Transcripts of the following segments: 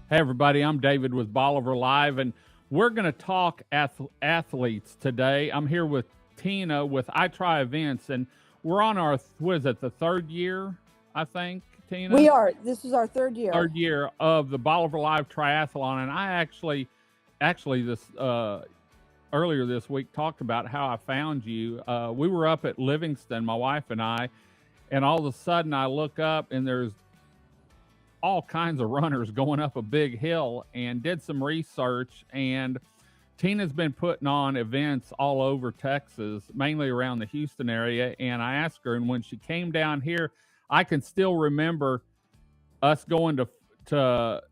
Hey, everybody, I'm David with Bolivar Live, and we're going to talk athletes today. I'm here with Tina with I Try Events, and we're on our, what is it, the third year, I think, Tina? We are. This is our third year. Third year of the Bolivar Live Triathlon, and I actually, this earlier this week talked about how I found you. We were up at Livingston, my wife and I, and all of a sudden I look up and there's all kinds of runners going up a big hill, and did some research, and Tina's been putting on events all over Texas, mainly around the Houston area. And I asked her, and when she came down here, I can still remember us going to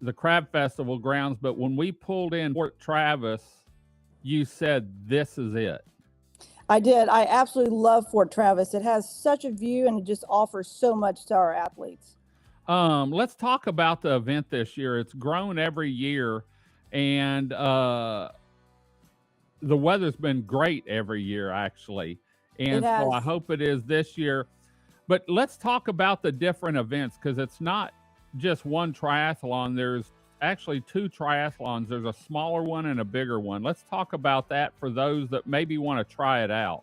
the Crab Festival grounds, but when we pulled in Fort Travis, you said this is it. I did. I absolutely love Fort Travis. It has such a view and it just offers so much to our athletes. Let's talk about the event this year. It's grown every year, and the weather's been great every year, actually. And so I hope it is this year. But let's talk about the different events, because it's not just one triathlon. There's actually two triathlons. There's a smaller one and a bigger one. Let's talk about that for those that maybe want to try it out.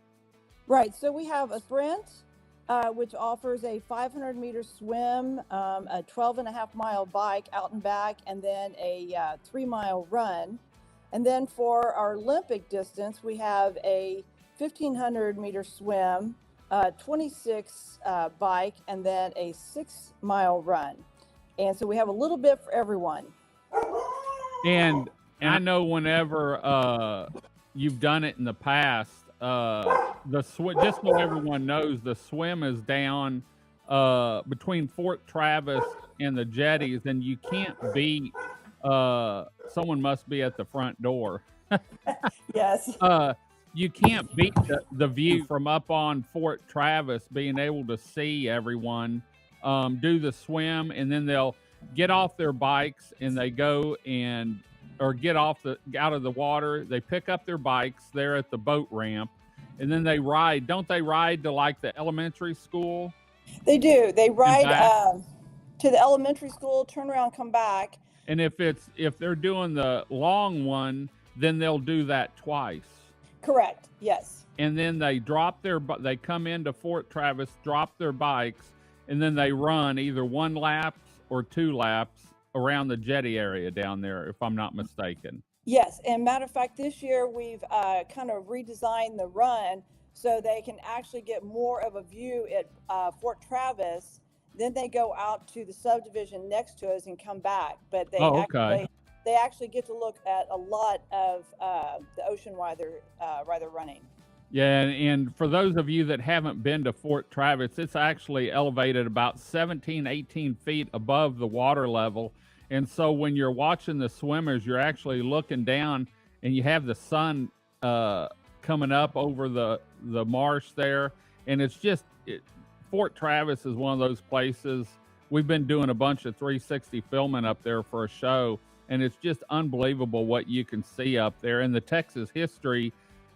Right. So we have a sprint, which offers a 500-meter swim, a 12.5-mile bike out and back, and then a 3-mile run. And then for our Olympic distance, we have a 1,500-meter swim, 26 bike, and then a 6-mile run. And so we have a little bit for everyone. And I know whenever you've done it in the past, just so everyone knows, the swim is down between Fort Travis and the jetties, and you can't beat someone must be at the front door. Yes. You can't beat the view from up on Fort Travis, being able to see everyone do the swim, and then they'll get off their bikes and they go or get out of the water. They pick up their bikes there at the boat ramp, and then they ride. Don't they ride to like the elementary school? They do. They ride to the elementary school, turn around, come back. And if they're doing the long one, then they'll do that twice. Correct. Yes. And then they they come into Fort Travis, drop their bikes, and then they run either one lap or 2 laps around the jetty area down there, if I'm not mistaken. Yes, and matter of fact, this year we've kind of redesigned the run so they can actually get more of a view at Fort Travis. Then they go out to the subdivision next to us and come back. But they actually get to look at a lot of the ocean while they're running. Yeah, and for those of you that haven't been to Fort Travis, it's actually elevated about 17, 18 feet above the water level. And so when you're watching the swimmers, you're actually looking down, and you have the sun coming up over the marsh there. And it's just, Fort Travis is one of those places. We've been doing a bunch of 360 filming up there for a show, and it's just unbelievable what you can see up there, and the Texas history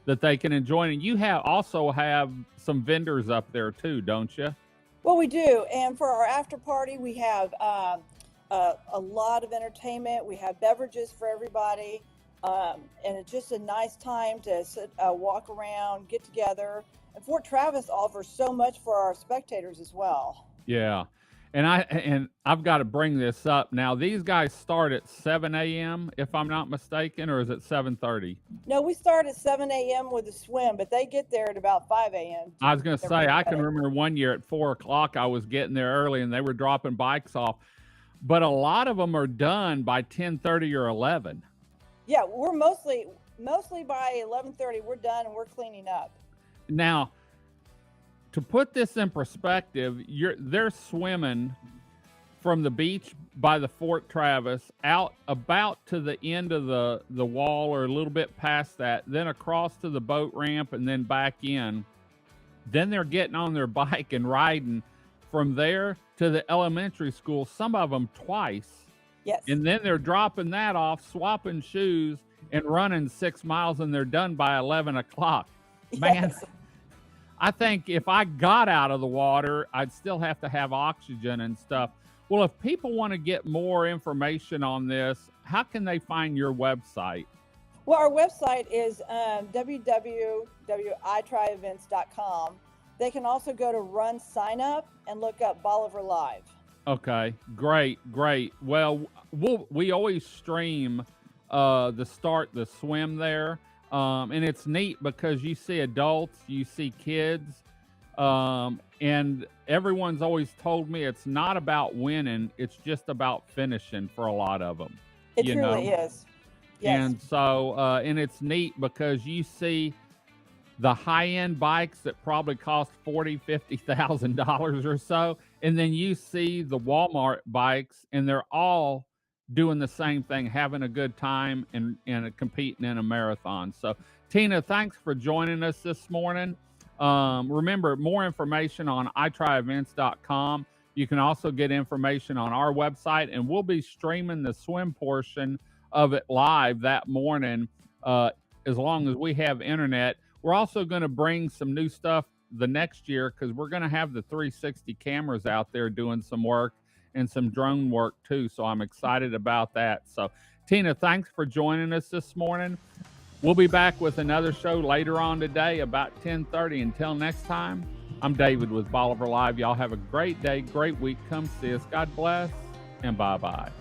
that they can enjoy. And you also have some vendors up there too, don't you? Well, we do. And for our after party, we have a lot of entertainment. We have beverages for everybody. And it's just a nice time to sit, walk around, get together. And Fort Travis offers so much for our spectators as well. Yeah. And I've got to bring this up now. These guys start at 7 a.m. if I'm not mistaken, or is it 7:30? No, we start at 7 a.m. with a swim, but they get there at about 5 a.m. I was going to say, I can remember one year at 4 o'clock, I was getting there early, and they were dropping bikes off. But a lot of them are done by 10:30 or 11. Yeah, we're mostly by 11:30, we're done and we're cleaning up. Now, to put this in perspective, they're swimming from the beach by the Fort Travis out about to the end of the wall, or a little bit past that, then across to the boat ramp, and then back in. Then they're getting on their bike and riding from there to the elementary school, some of them twice. Yes. And then they're dropping that off, swapping shoes, and running 6 miles, and they're done by 11 o'clock. Man, Yes. I think if I got out of the water, I'd still have to have oxygen and stuff. Well, if people want to get more information on this, how can they find your website? Well, our website is www.itryevents.com. They can also go to Run Sign Up and look up Bolivar Live. Okay, great. Well, we always stream the swim there, and it's neat because you see adults, you see kids, and everyone's always told me it's not about winning; it's just about finishing for a lot of them. It truly is. Yes. And so, and it's neat because you see the high-end bikes that probably cost $40,000-$50,000 or so, and then you see the Walmart bikes, and they're all doing the same thing, having a good time and competing in a marathon. So, Tina, thanks for joining us this morning. Remember, more information on itryevents.com. You can also get information on our website, and we'll be streaming the swim portion of it live that morning as long as we have internet. We're also going to bring some new stuff the next year because we're going to have the 360 cameras out there doing some work and some drone work too. So I'm excited about that. So Tina, thanks for joining us this morning. We'll be back with another show later on today about 10:30. Until next time, I'm David with Bolivar Live. Y'all have a great day, great week. Come see us. God bless, and bye-bye.